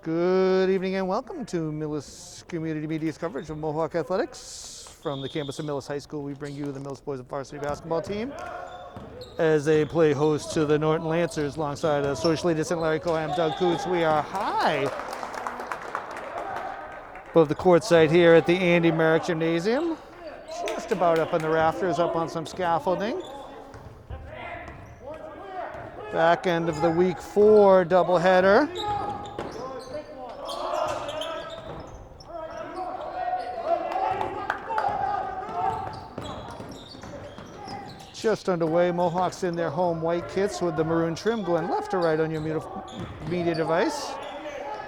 Good evening and welcome to Millis Community Media's coverage of Mohawk Athletics. From the campus of Millis High School, we bring you the Millis Boys Varsity basketball team as they play host to the Norton Lancers alongside socially distant Larry Coe. I'm Doug Coots. We are high above the court site here at the Andy Merrick Gymnasium. Just about up on the rafters, up on some scaffolding. Back end of the week 4 doubleheader. Just underway. Mohawks in their home white kits with the maroon trim going left to right on your media device.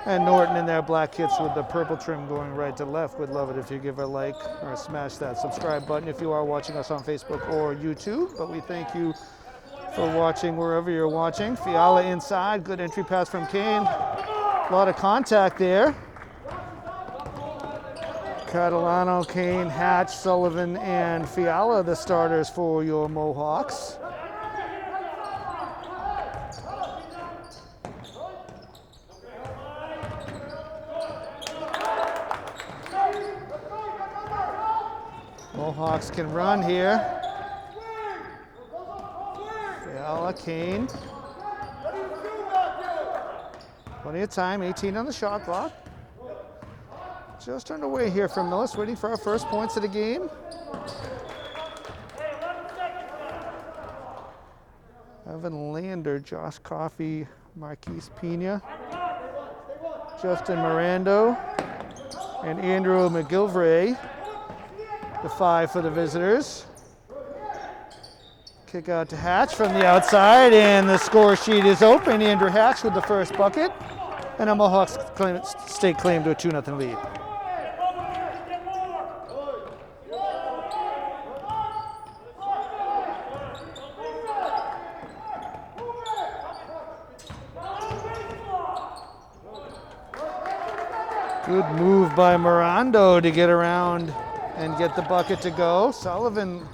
And Norton in their black kits with the purple trim going right to left. We'd love it if you give a like or smash that subscribe button if you are watching us on Facebook or YouTube. But we thank you for watching wherever you're watching. Fiala inside. Good entry pass from Kane. A lot of contact there. Catalano, Kane, Hatch, Sullivan, and Fiala, the starters for your Mohawks. Mohawks can run here. Fiala, Kane. Plenty of time, 18 on the shot clock. Just underway here from Millis, waiting for our first points of the game. Evan Lander, Josh Coffey, Marquise Pena, Justin Mirando, and Andrew McGilvray, the 5 for the visitors. Kick out to Hatch from the outside, and the score sheet is open. Andrew Hatch with the first bucket, and a Mohawks stake claim to a 2-0 lead. Good move by Mirando to get around and get the bucket to go. Sullivan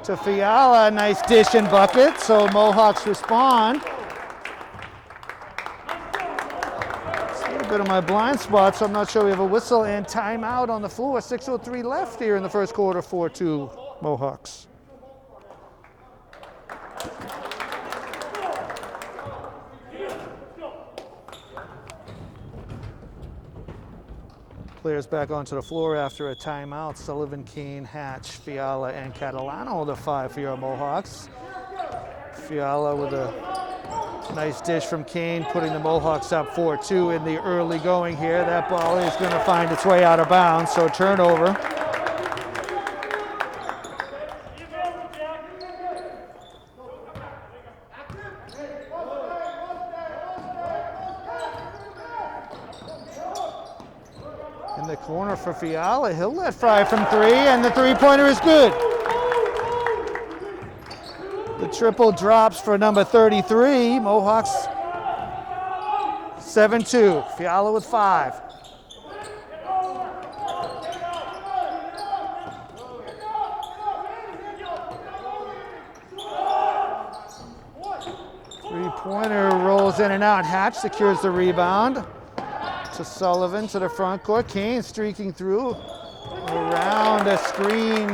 to Fiala, nice dish and bucket, so Mohawks respond. It's a little bit of my blind spot, so I'm not sure. We have a whistle and timeout on the floor. 6:03 left here in the first quarter, 4-2 Mohawks. Players back onto the floor after a timeout. Sullivan, Kane, Hatch, Fiala, and Catalano, the 5 for your Mohawks. Fiala with a nice dish from Kane, putting the Mohawks up 4-2 in the early going here. That ball is going to find its way out of bounds, so turnover. In the corner for Fiala, he'll let fly from 3, and the three-pointer is good. The triple drops for number 33. Mohawks 7-2. Fiala with 5. Three-pointer rolls in and out. Hatch secures the rebound. To Sullivan to the front court. Kane streaking through around a screen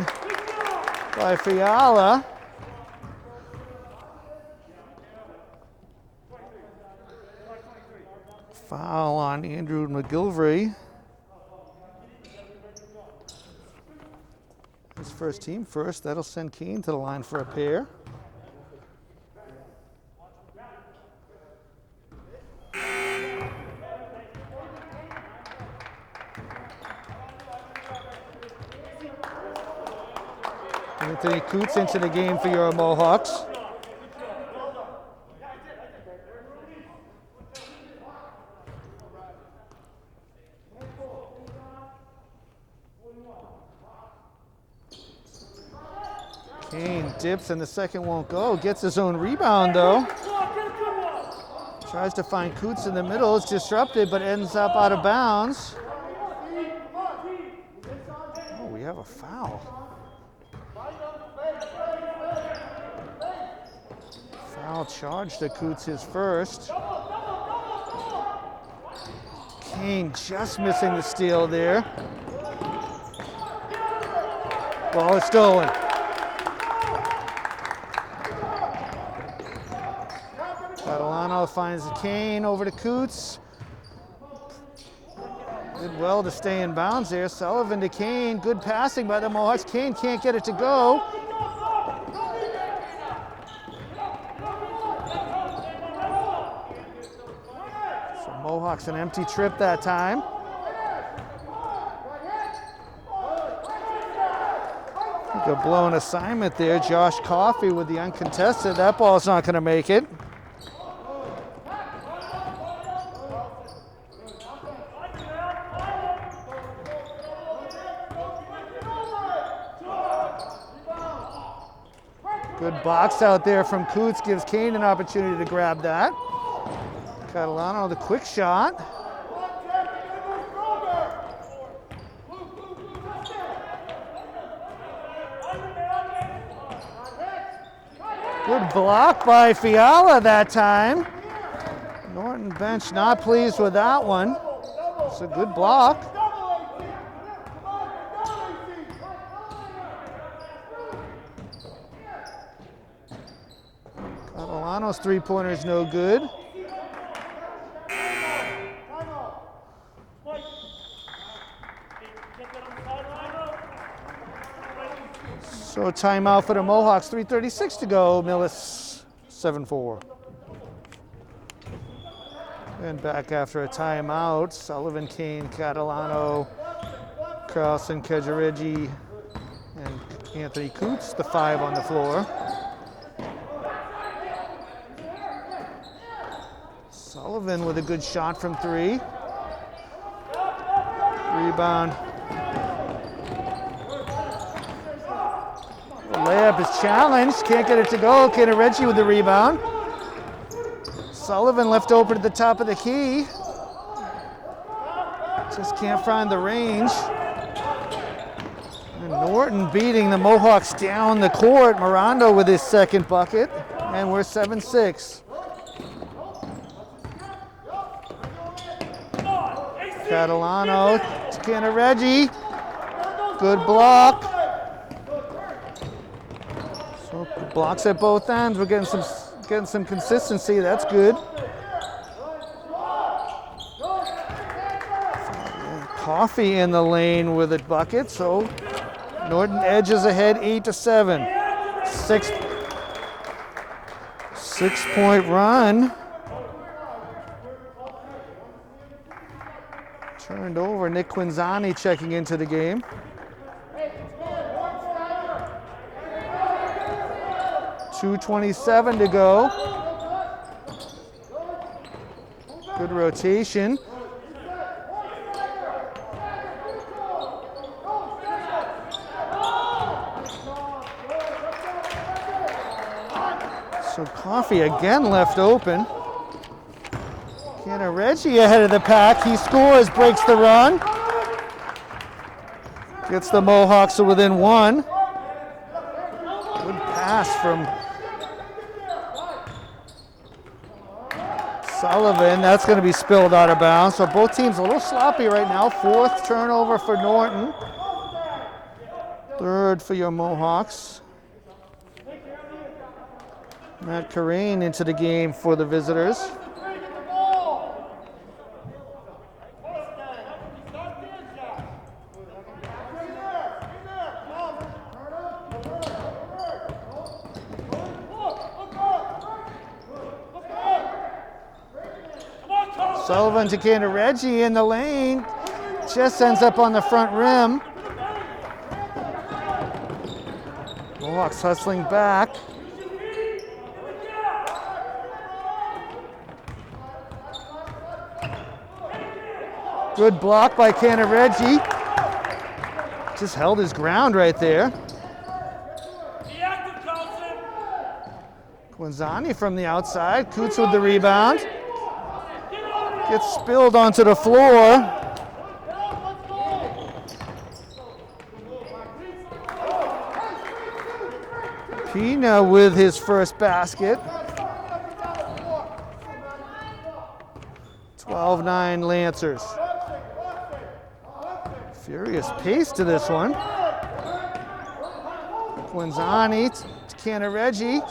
by Fiala. Foul on Andrew McGilvray. His first team first. That'll send Kane to the line for a pair. Anthony Coots into the game for your Mohawks. Kane dips and the second won't go. Gets his own rebound though. Tries to find Coots in the middle. It's disrupted but ends up out of bounds. Oh, we have a foul. Foul charge to Coots, his first. Kane just missing the steal there. Ball is stolen. Catalano finds Kane over to Coots. Did well to stay in bounds there. Sullivan to Kane. Good passing by the Mohawks. Kane can't get it to go. So Mohawks an empty trip that time. I think a blown assignment there. Josh Coffey with the uncontested. That ball's not going to make it. Good box out there from Coots, gives Kane an opportunity to grab that. Catalano, the quick shot. Good block by Fiala that time. Norton bench not pleased with that one. It's a good block. Catalano's three-pointer is no good. So timeout for the Mohawks, 3:36 to go, Millis 7-4. And back after a timeout, Sullivan, Kane, Catalano, Carlson, Kejareggi, and Anthony Coots, the five on the floor. Sullivan with a good shot from three. Rebound. The layup is challenged, can't get it to go. Kejareggi with the rebound. Sullivan left open at the top of the key. Just can't find the range. And Norton beating the Mohawks down the court. Miranda with his second bucket. And we're 7-6. Catalano to Kejareggi. Good block. So blocks at both ends. We're getting some consistency. That's good. Coffey in the lane with a bucket. So Norton edges ahead 8-7. Six-point run. Turned over. Nick Quinzani checking into the game. .227 to go. Good rotation. So Coffey again left open. Kejareggi ahead of the pack. He scores, breaks the run. Gets the Mohawks to within one. Good pass from Sullivan. That's going to be spilled out of bounds. So both teams a little sloppy right now. Fourth turnover for Norton. Third for your Mohawks. Matt Carrane into the game for the visitors. Sullivan to Kejareggi in the lane. Just ends up on the front rim. Mohawks hustling back. Good block by Kejareggi. Just held his ground right there. Quinzani from the outside. Coots with the rebound. Gets spilled onto the floor. Pina with his first basket. 12-9 Lancers. Furious pace to this one. Quinzani to Canareggi.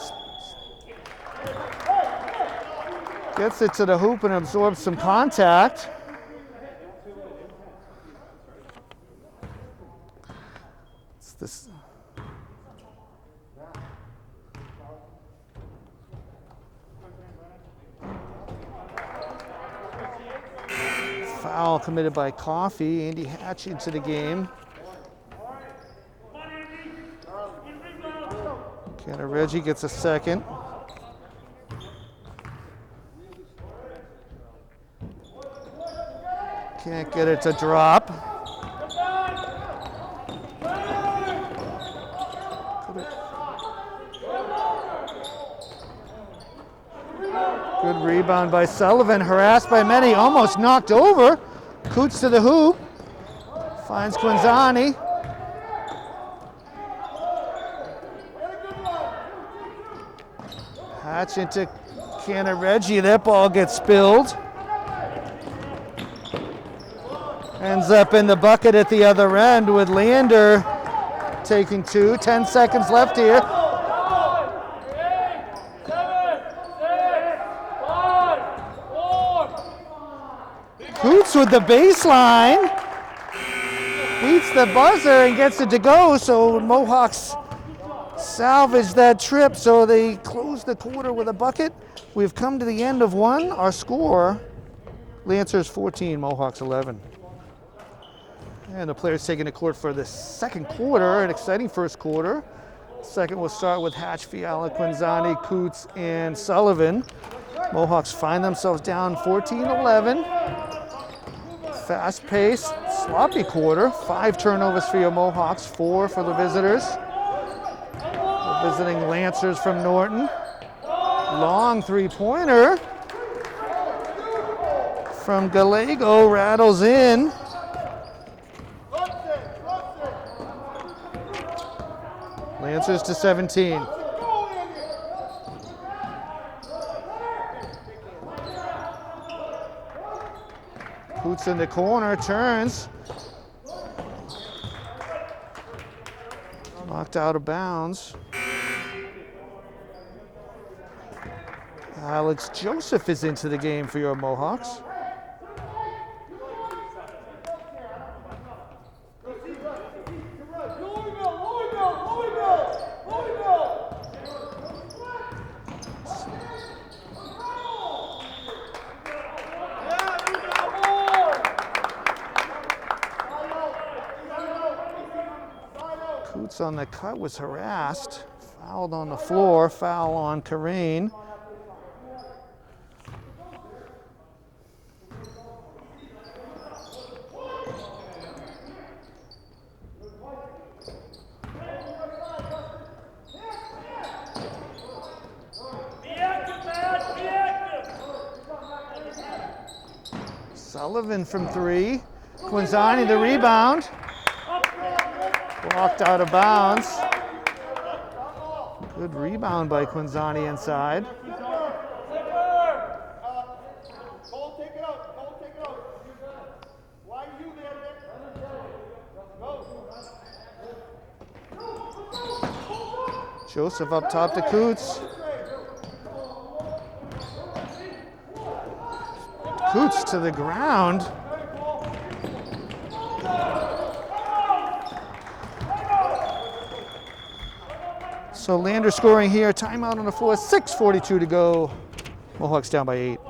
Gets it to the hoop and absorbs some contact. It's this. Foul committed by Coffey. Andy Hatch into the game. Canareggi gets a second. Can't get it to drop. Good rebound by Sullivan, harassed by many, almost knocked over. Coots to the hoop, finds Quinzani. Hatch into Canareggi, that ball gets spilled. Ends up in the bucket at the other end with Leander taking two. 10 seconds left here. Coots with the baseline, beats the buzzer and gets it to go, so Mohawks salvage that trip, so they close the quarter with a bucket. We've come to the end of one. Our score, Lancers 14, Mohawks 11. And the players taking the court for the second quarter, an exciting first quarter. Second will start with Hatch, Fiala, Quinzani, Coots, and Sullivan. Mohawks find themselves down 14-11. Fast-paced, sloppy quarter. 5 turnovers for your Mohawks, 4 for the visitors. The visiting Lancers from Norton. Long three-pointer from Gallego, rattles in. Lancers to 17. Coots in the corner, turns. Knocked out of bounds. Alex Joseph is into the game for your Mohawks. Coots on the cut was harassed. Fouled on the floor, foul on Kareen. Sullivan from 3. Quinzani the rebound. Blocked out of bounds. Good rebound by Quinzani inside. Joseph up top to Coots. Coots to the ground. So Lander scoring here, timeout on the floor, 6:42 to go. Mohawks down by 8.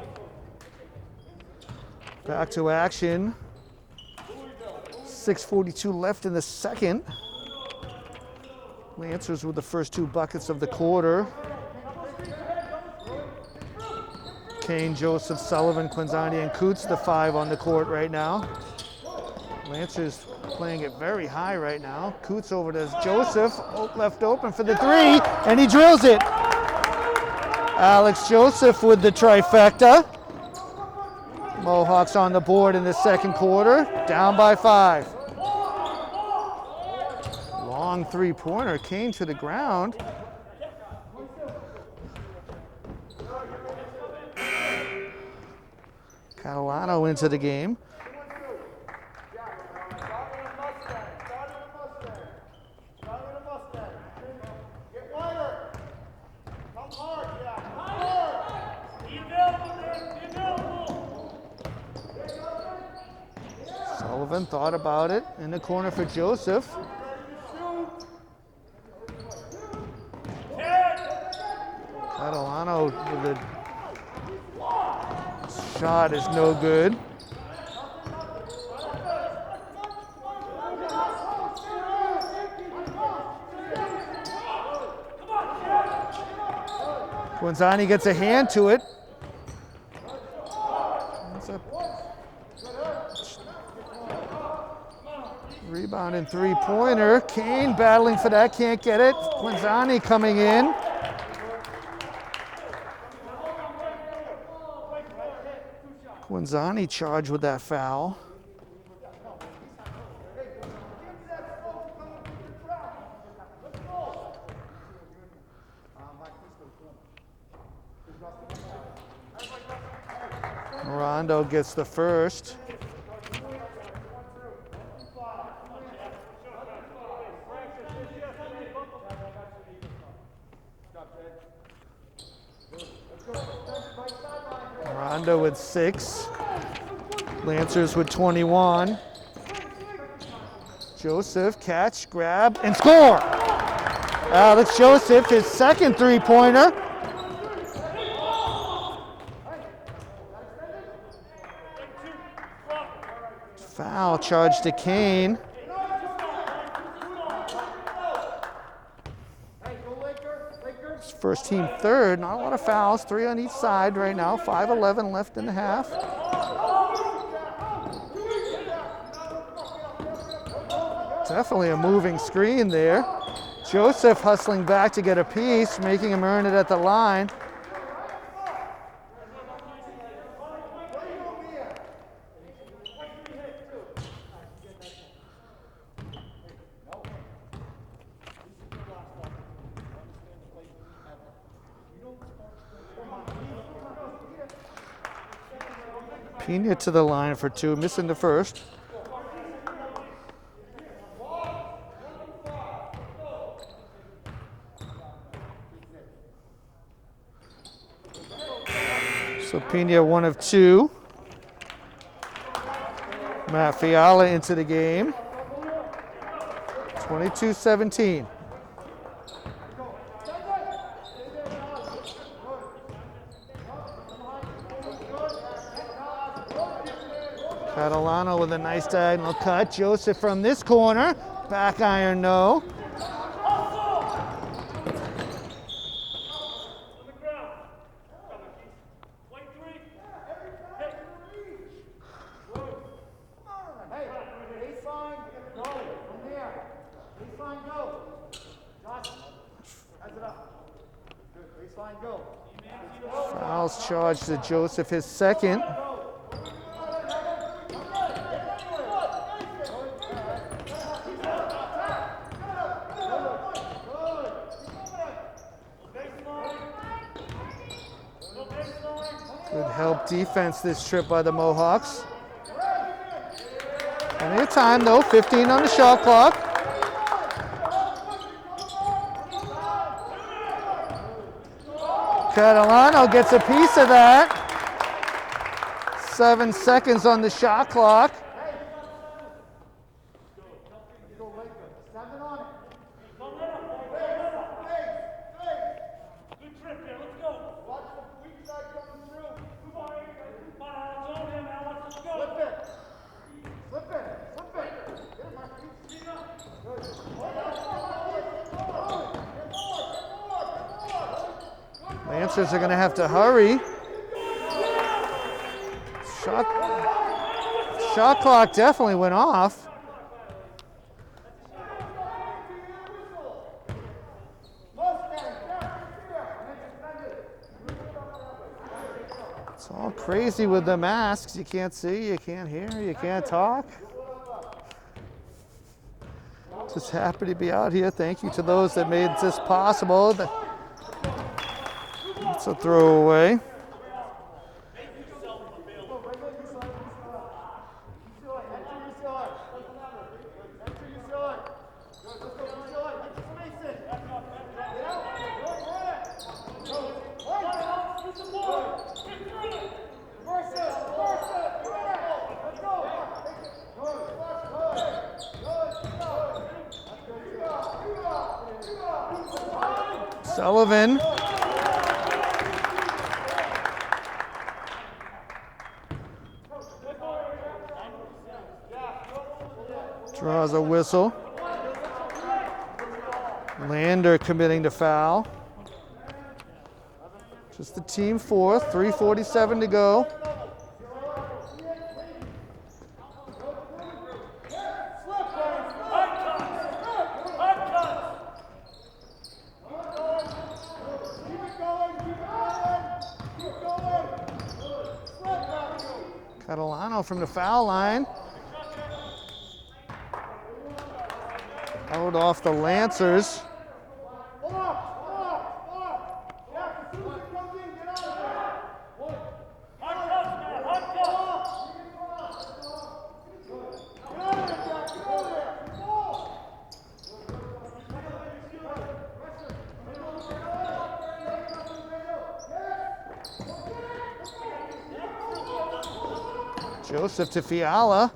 Back to action. 6:42 left in the second. Lancers with the first 2 buckets of the quarter. Kane, Joseph, Sullivan, Quinzani, and Coots, the 5 on the court right now. Lancers playing it very high right now. Coots over to Joseph, left open for the 3, and he drills it. Alex Joseph with the trifecta. Mohawks on the board in the second quarter, down by 5. Long three-pointer, Kane to the ground. Catalano into the game. Sullivan thought about it in the corner for Joseph. Catalano with a shot is no good. Guanzani gets a hand to it. That's a rebound and three-pointer. Kane battling for that, can't get it. Guanzani coming in. Guanzani charged with that foul. Rondo gets the first. Rondo with 6. Lancers with 21. Joseph, catch, grab, and score! Alex Joseph, his second three-pointer. Foul charge to Kane. First team third, not a lot of fouls, 3 on each side right now, 5:11 left in the half. Definitely a moving screen there. Joseph hustling back to get a piece, making him earn it at the line. Pena to the line for 2, missing the first. So Pena 1 of 2. Matt Fiala into the game. 22-17. Catalano with a nice diagonal cut. Joseph from this corner. Back iron, no. Fouls charged to Joseph, his second. Good help defense this trip by the Mohawks. Plenty of time though, 15 on the shot clock. Catalano gets a piece of that. 7 seconds on the shot clock. Lancers are going to have to hurry. Shot clock definitely went off. It's all crazy with the masks. You can't see, you can't hear, you can't talk. Just happy to be out here. Thank you to those that made this possible. It's a throwaway. Sullivan. Draws a whistle. Lander committing to foul. Just the team fourth, 3:47 to go. Catalano from the foul line. Out off the Lancers. Joseph to Fiala.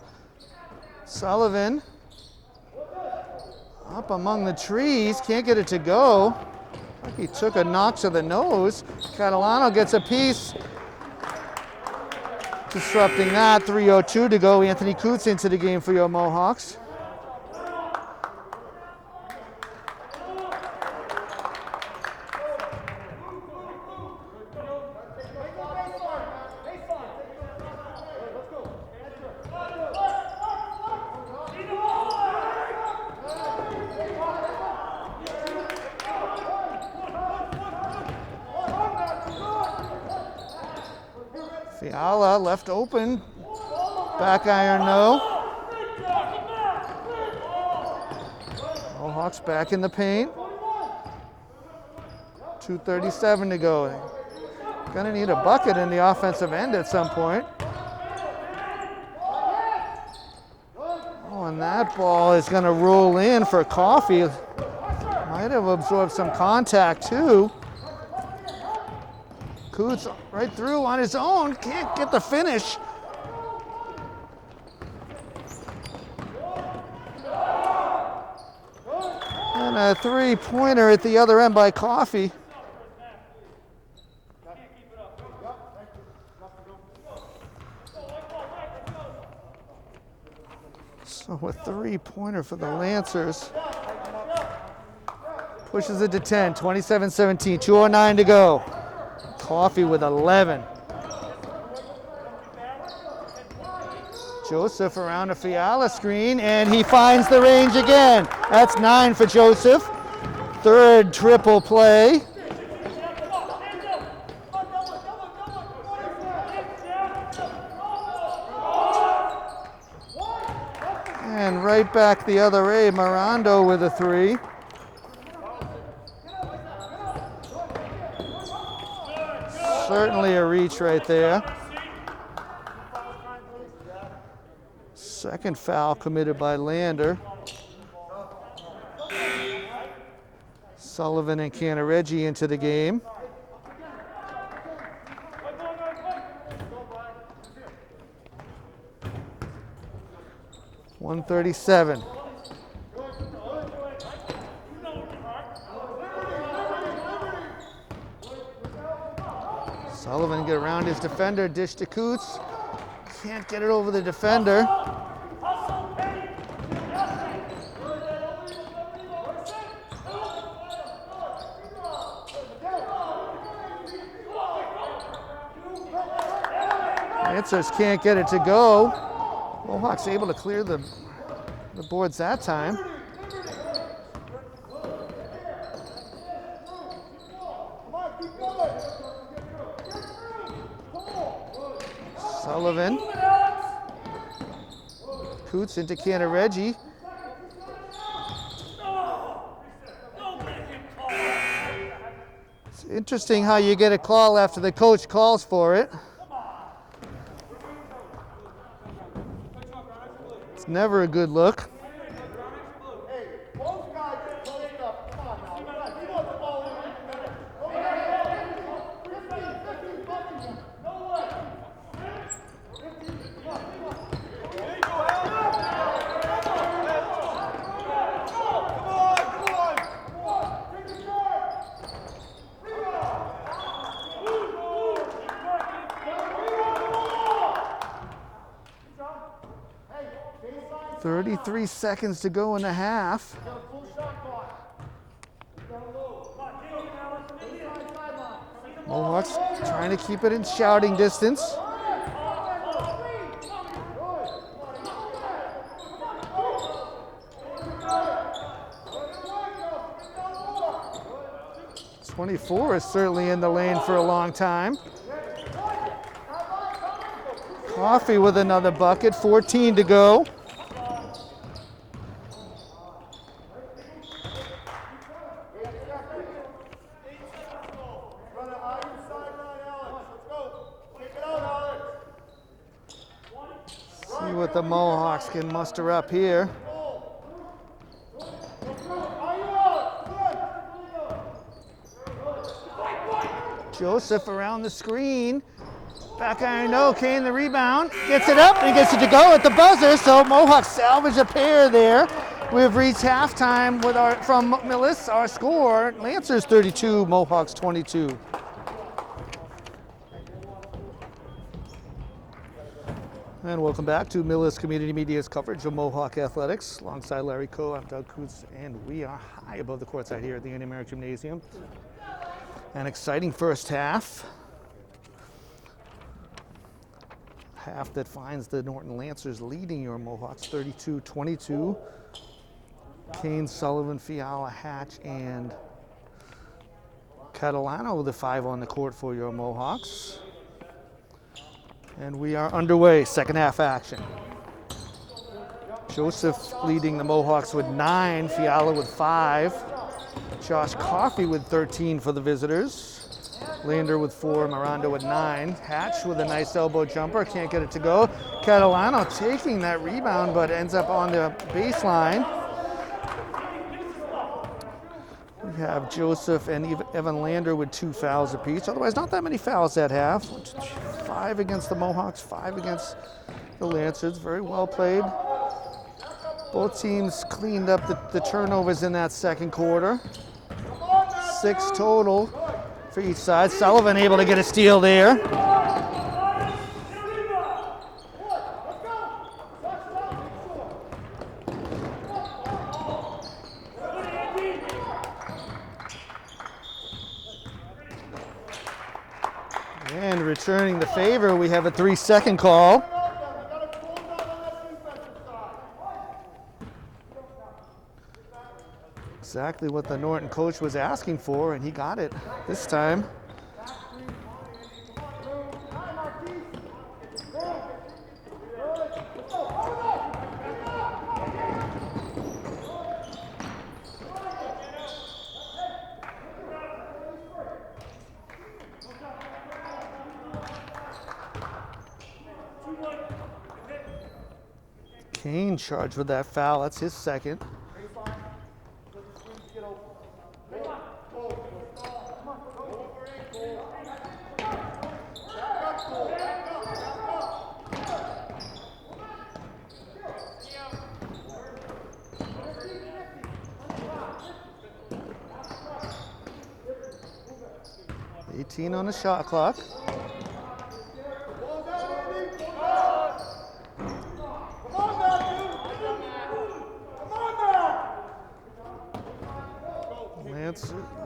Sullivan up among the trees, can't get it to go. Like he took a knock to the nose. Catalano gets a piece. Disrupting that, 3:02 to go. Anthony Coots into the game for your Mohawks. Fiala left open, back iron no. Mohawks back in the paint. 2:37 to go. Gonna need a bucket in the offensive end at some point. Oh, and that ball is gonna roll in for Coffee. Might have absorbed some contact too. Coots right through on his own, can't get the finish. And a three-pointer at the other end by Coffee. So a three-pointer for the Lancers. Pushes it to 10, 27-17, 2:09 to go. Coffee with 11. Joseph around a Fiala screen, and he finds the range again. That's 9 for Joseph. Third triple play. And right back the other way, Mirando with a 3. Certainly a reach right there. Second foul committed by Lander. Sullivan and Cantareggi into the game. .137. Sullivan get around his defender, dish to Coots. Can't get it over the defender. Lancers can't get it to go. Mohawks able to clear the boards that time. Sullivan. Coots into Cantareggi. It's interesting how you get a call after the coach calls for it. It's never a good look. 33 seconds to go in the half. Mohawks trying to keep it in shouting distance. '24 is certainly in the lane for a long time. Coffee with another bucket, 14 to go. See what the Mohawks can muster up here. Joseph around the screen. Back iron, no. Kane the rebound. Gets it up and gets it to go at the buzzer. So Mohawks salvage a pair there. We've reached halftime with from Millis. Our score, Lancers 32, Mohawks 22. And welcome back to Millis Community Media's coverage of Mohawk Athletics. Alongside Larry Coe, I'm Doug Coots, and we are high above the courtside here at the Andy Merrick Gymnasium. An exciting first half. Half that finds the Norton Lancers leading your Mohawks 32-22. Kane, Sullivan, Fiala, Hatch, and Catalano with the 5 on the court for your Mohawks. And we are underway, second half action. Joseph leading the Mohawks with 9, Fiala with 5. Josh Coffey with 13 for the visitors. Lander with 4, Miranda with 9. Hatch with a nice elbow jumper, can't get it to go. Catalano taking that rebound, but ends up on the baseline. We have Joseph and Evan Lander with 2 fouls apiece. Otherwise, not that many fouls at half. 5 against the Mohawks, 5 against the Lancers. Very well played. Both teams cleaned up the turnovers in that second quarter. 6 total for each side. Sullivan able to get a steal there. And returning the favor, we have a 3-second call. Exactly what the Norton coach was asking for, and he got it this time. Kane charged with that foul. That's his second. On the shot clock.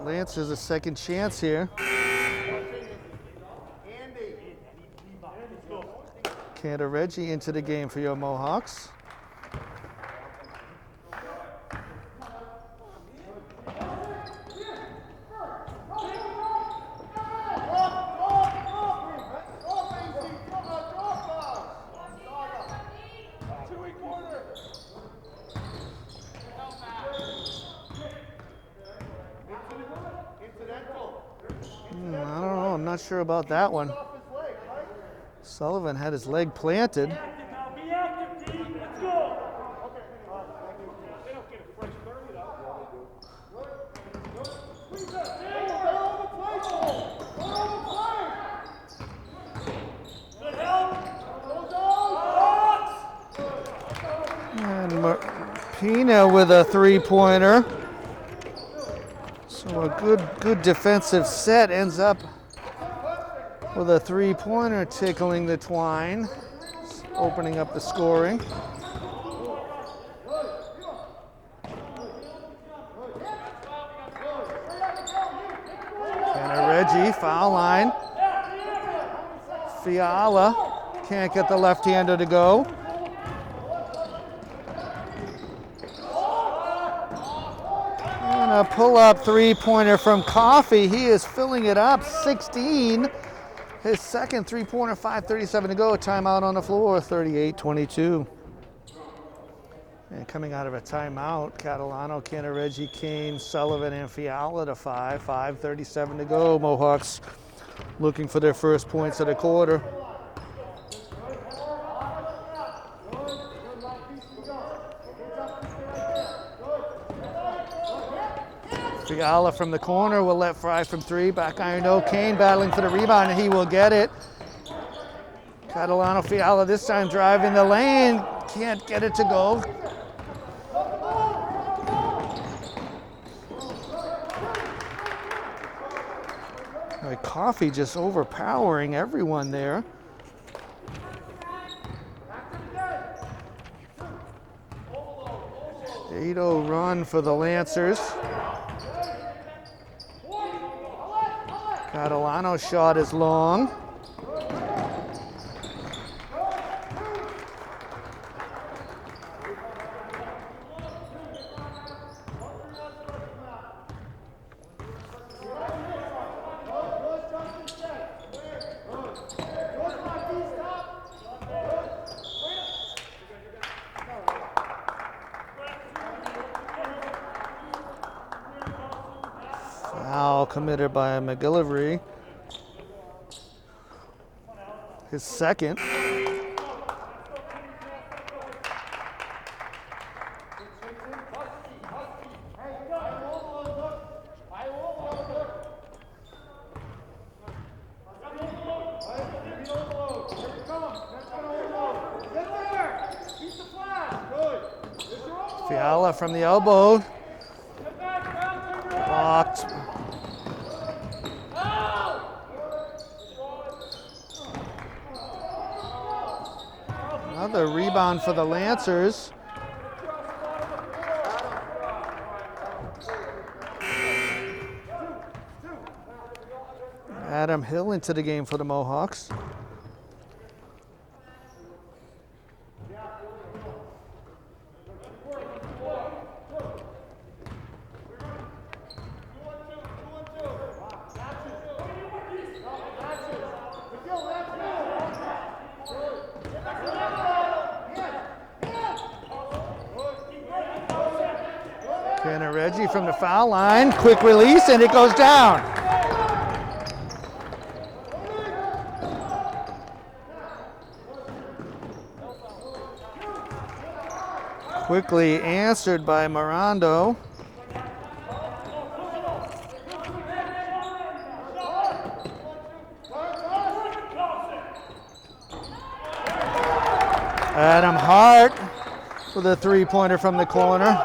Lance has a second chance here. Cantareggi into the game for your Mohawks. Sure about that one. Sullivan had his leg planted. And Pina with a 3-pointer. So a good defensive set ends up with a 3-pointer tickling the twine, opening up the scoring. Reggie, foul line. Fiala can't get the left-hander to go. And a pull-up three-pointer from Coffey. He is filling it up, 16. His second three-pointer, 5:37 to go. Timeout on the floor, 38-22. And coming out of a timeout, Catalano, Cantareggi, Kane, Sullivan, and Fiala to 5:37 to go. Mohawks looking for their first points of the quarter. Fiala from the corner will let fly from three. Back iron no. Kane battling for the rebound, and he will get it. Catalano, Fiala this time driving the lane. Can't get it to go. Coffey just overpowering everyone there. .80 run for the Lancers. Catalano's shot is long. Foul committed by McGillivray. His second. Fiala from the elbow. Blocked. Another rebound for the Lancers. Adam Hill into the game for the Mohawks. Cantareggi from the foul line, quick release, and it goes down. Quickly answered by Mirando. Adam Hart with a three-pointer from the corner.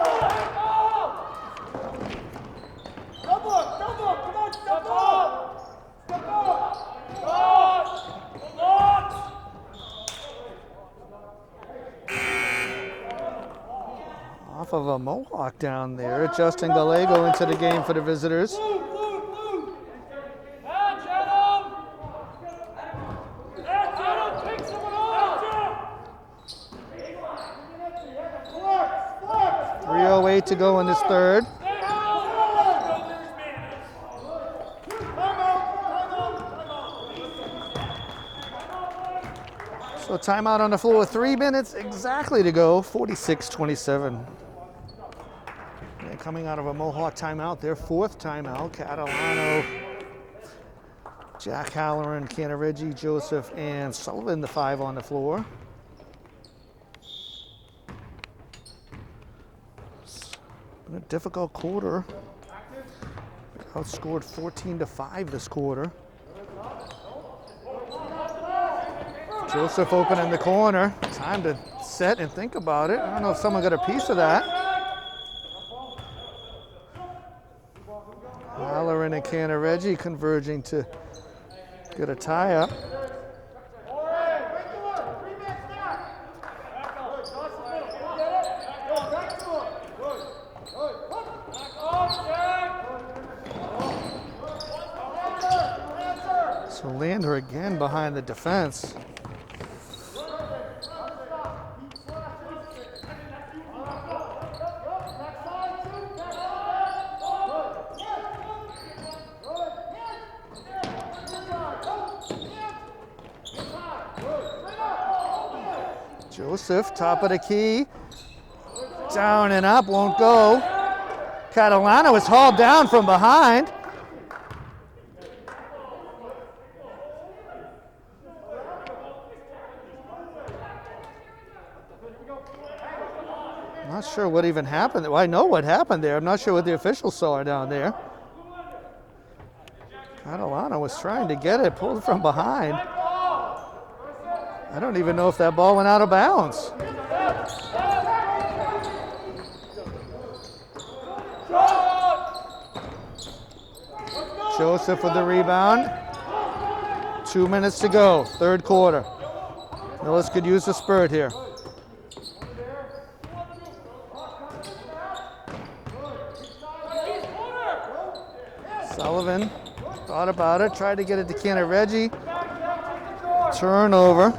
Off of a Mohawk down there. Justin Gallego into the game for the visitors. .308 to go in this third. So timeout on the floor, 3 minutes exactly to go, 46-27. And coming out of a Mohawk timeout, their fourth timeout, Catalano, Jack Halloran, Cantareggi, Joseph, and Sullivan, the five on the floor. It's been a difficult quarter. Outscored 14-5 this quarter. Joseph open in the corner. Time to set and think about it. I don't know if someone got a piece of that. Halloran and Cantareggi converging to get a tie-up. behind the defense. Joseph, top of the key. Down and up, won't go. Catalano was hauled down from behind. Not sure what even happened. Well, I know what happened there. I'm not sure what the officials saw down there. Catalano was trying to get it, pulled from behind. I don't even know if that ball went out of bounds. Joseph with the rebound. 2 minutes to go, third quarter. Millis could use a spurt here. Sullivan thought about it, tried to get it to Canna Reggie. Turnover.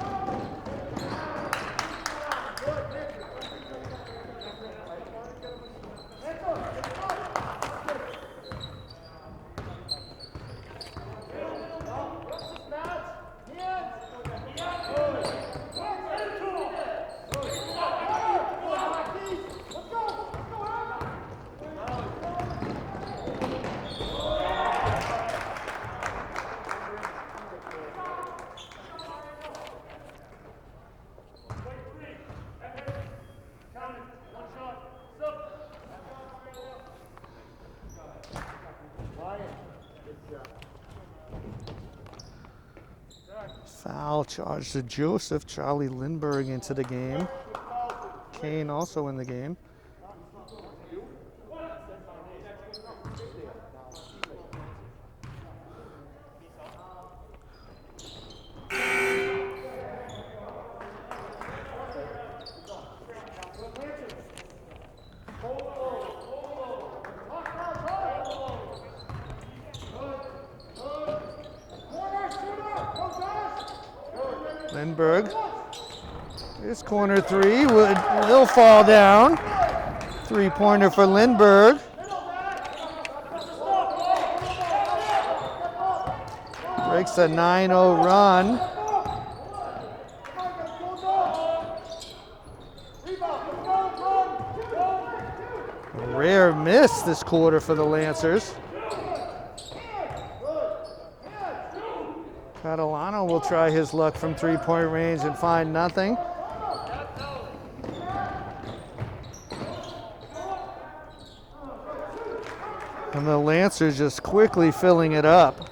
Foul charge to Joseph. Charlie Lindbergh into the game. Kane also in the game. Lindbergh, his corner three will fall down. Three-pointer for Lindbergh. Breaks a 9-0 run. A rare miss this quarter for the Lancers. Catalano will try his luck from three-point range and find nothing. And the Lancers just quickly filling it up.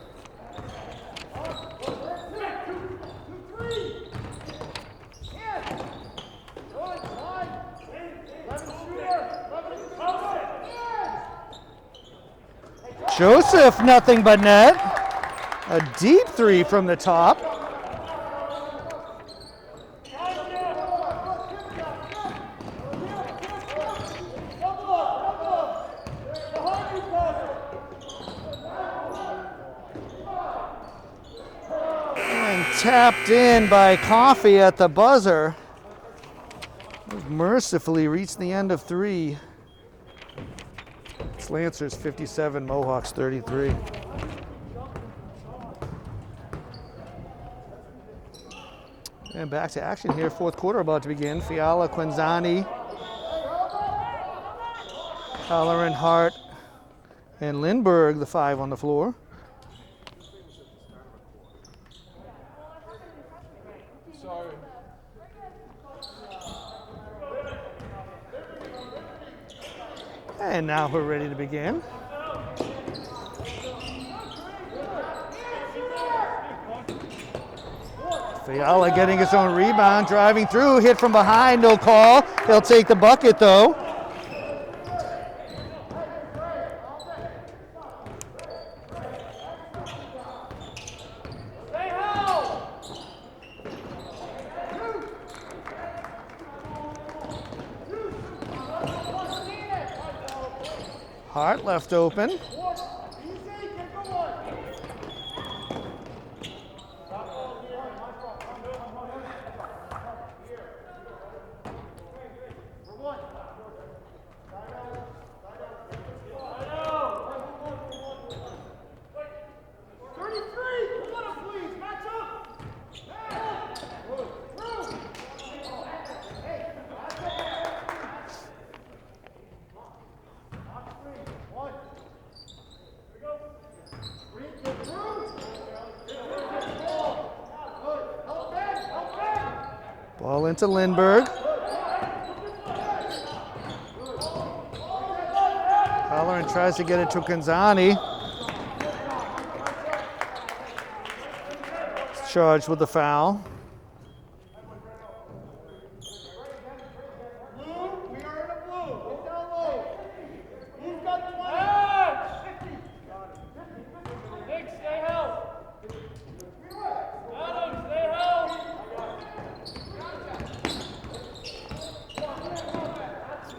Joseph, nothing but net. A deep three from the top. And tapped in by Coffey at the buzzer. Mercifully reached the end of three. It's Lancers 57, Mohawks 33. And back to action here, fourth quarter about to begin. Fiala, Quinzani, Halloran, Hart, and Lindbergh, the five on the floor. Sorry. And now we're ready to begin. Fiala getting his own rebound, driving through, hit from behind, no call. He'll take the bucket though. Hart left open. into Lindbergh. Halloran tries to get it to Kanzani. Charged with the foul.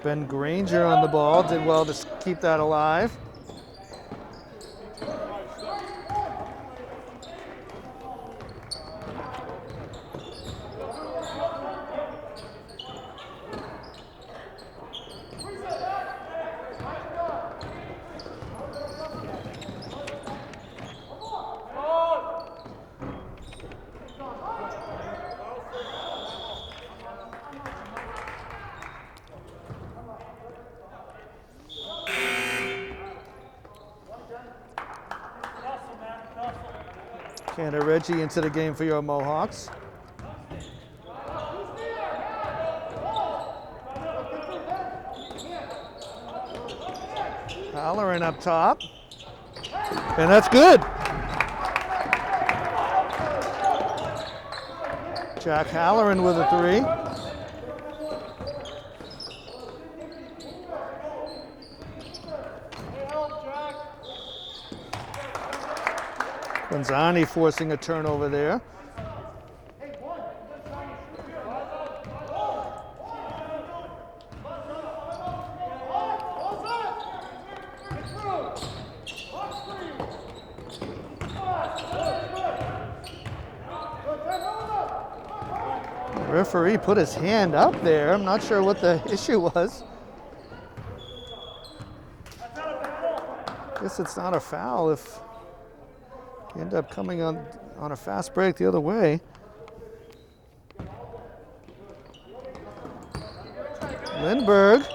Ben Granger on the ball, did well to keep that alive. Cantor Reggie into the game for your Mohawks. Halloran up top. And that's good. Jack Halloran with a three. Kanzani forcing a turnover there. The referee put his hand up there. I'm not sure what the issue was. Guess it's not a foul if you end up coming on a fast break the other way. Lindbergh.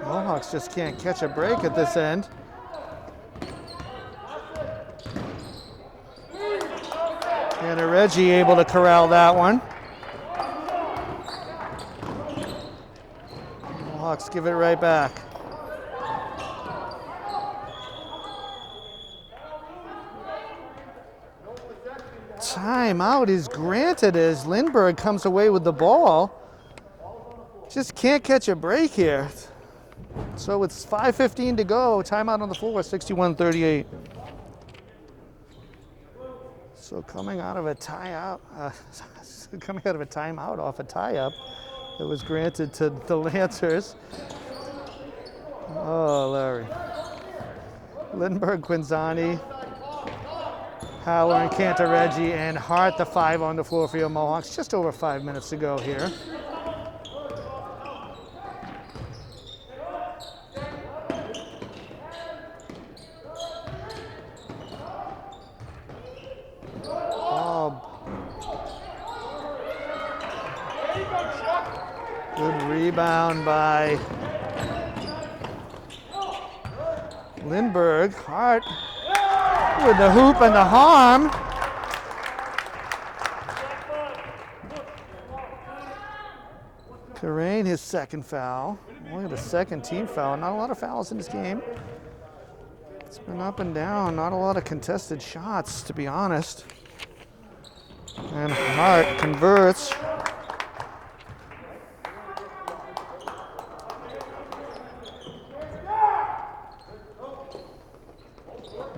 Mohawks just can't catch a break at this end. And Reggie able to corral that one. Mohawks give it right back. Timeout is granted as Lindbergh comes away with the ball. Just can't catch a break here. So it's 5:15 to go. Timeout on the floor, 61-38. So coming out of a timeout off a tie-up that was granted to the Lancers. Oh, Larry. Lindbergh, Quinzani, Halloran, Cantor Reggie, and Hart, the five on the floor for your Mohawks. Just over 5 minutes to go here. Good rebound by Lindbergh. Hart with the hoop and the harm. Karain, his second foul. Only the second team foul. Not a lot of fouls in this game. It's been up and down. Not a lot of contested shots, to be honest. And Hart converts.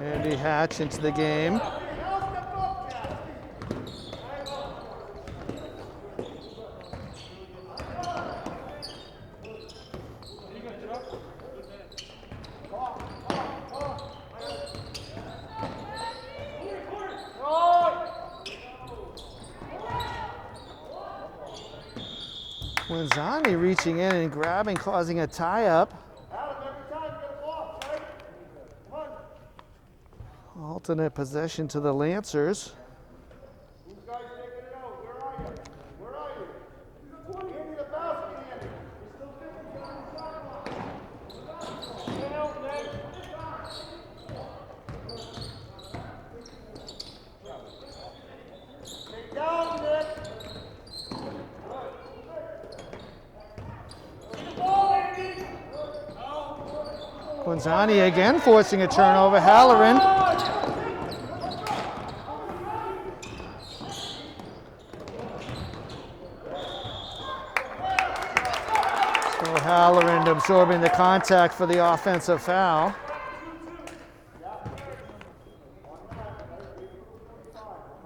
Andy Hatch into the game. Quinzani reaching in and grabbing, causing a tie-up. Alternate possession to the Lancers. Quinzani again forcing a turnover. Halloran. So Halloran absorbing the contact for the offensive foul.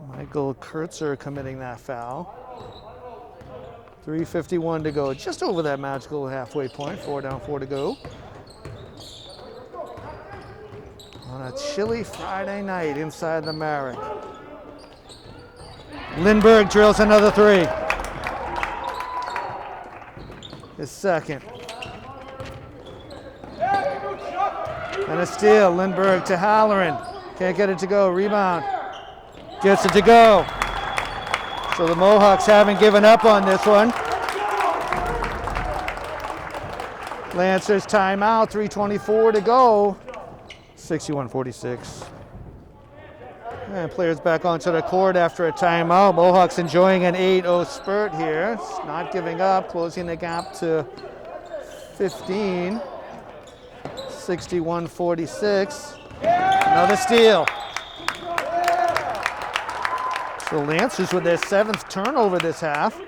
Michael Kurtzer committing that foul. 3:51 to go, just over that magical halfway point. 4 down, 4 to go. On a chilly Friday night inside the Marriott. Lindbergh drills another three. His second. And a steal. Lindbergh to Halloran. Can't get it to go. Rebound. Gets it to go. So the Mohawks haven't given up on this one. Lancers timeout. 3:24 to go. 61-46. And players back onto the court after a timeout. Mohawks enjoying an 8-0 spurt here. Not giving up, closing the gap to 15. 61-46. Another steal. So Lancers with their 7th turnover this half.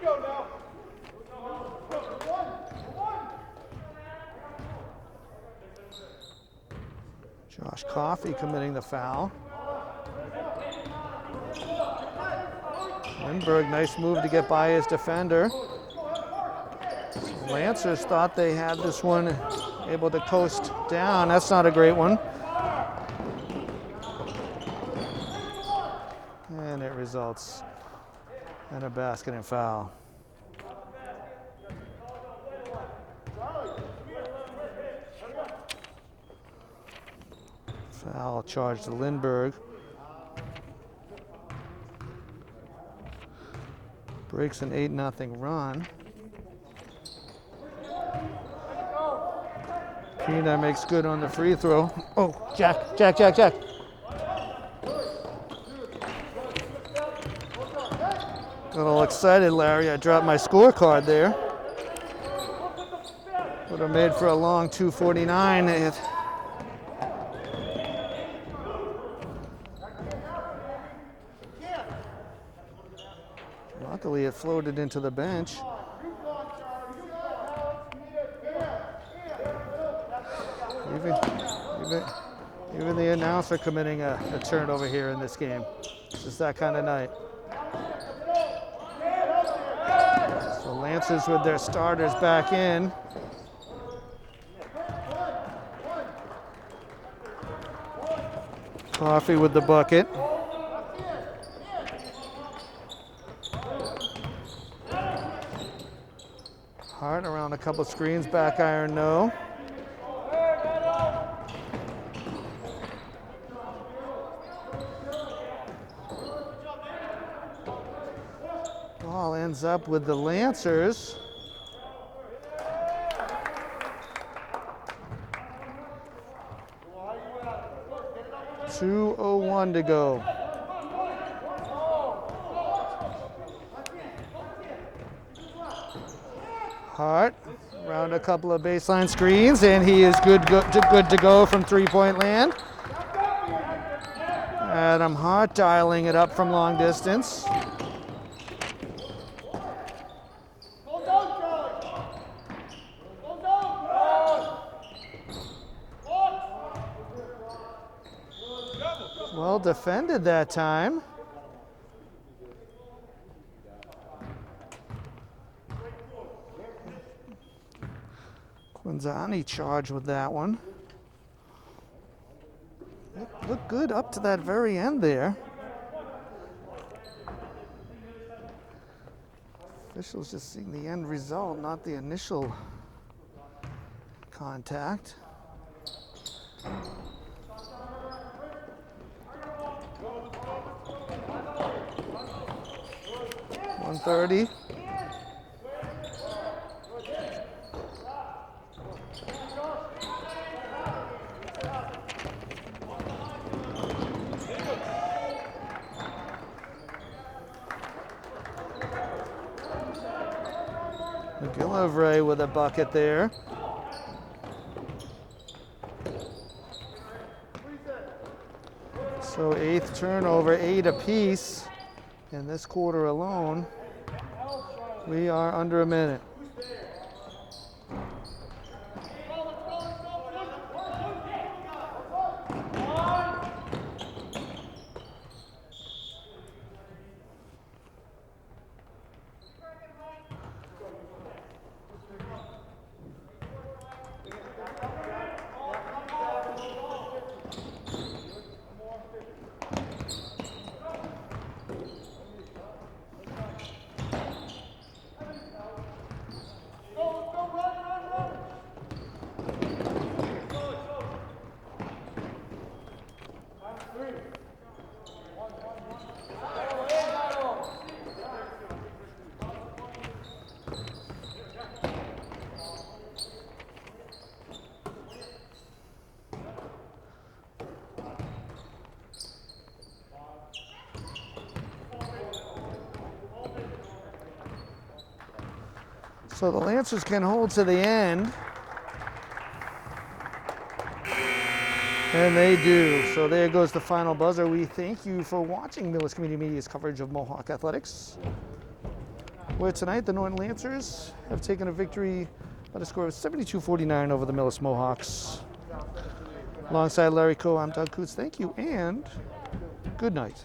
Josh Coffey committing the foul. Lindbergh, nice move to get by his defender. Lancers thought they had this one able to coast down. That's not a great one. And it results in a basket and foul. Foul charge to Lindbergh. Breaks an 8-0 run. Pina makes good on the free throw. Oh, Jack. A little excited, Larry. I dropped my scorecard there. Would have made for a long 2:49. Luckily, it floated into the bench. Even the announcer committing a turnover here in this game. It's just that kind of night. So Lancers with their starters back in. Coffey with the bucket. Hart around a couple screens, back iron, no. Ball ends up with the Lancers. .201 to go. Hart around a couple of baseline screens, and he is good to go from three-point land. Adam Hart dialing it up from long distance. Well defended that time. Quinzani charged with that one. It looked good up to that very end there. Officials just seeing the end result, not the initial contact. .130. McGillivray with a bucket there. So 8th turnover, 8 apiece in this quarter alone. We are under a minute. So the Lancers can hold to the end. And they do. So there goes the final buzzer. We thank you for watching Millis Community Media's coverage of Mohawk Athletics, where tonight the Norton Lancers have taken a victory by the score of 72-49 over the Millis Mohawks. Alongside Larry Coe, I'm Doug Coots. Thank you and good night.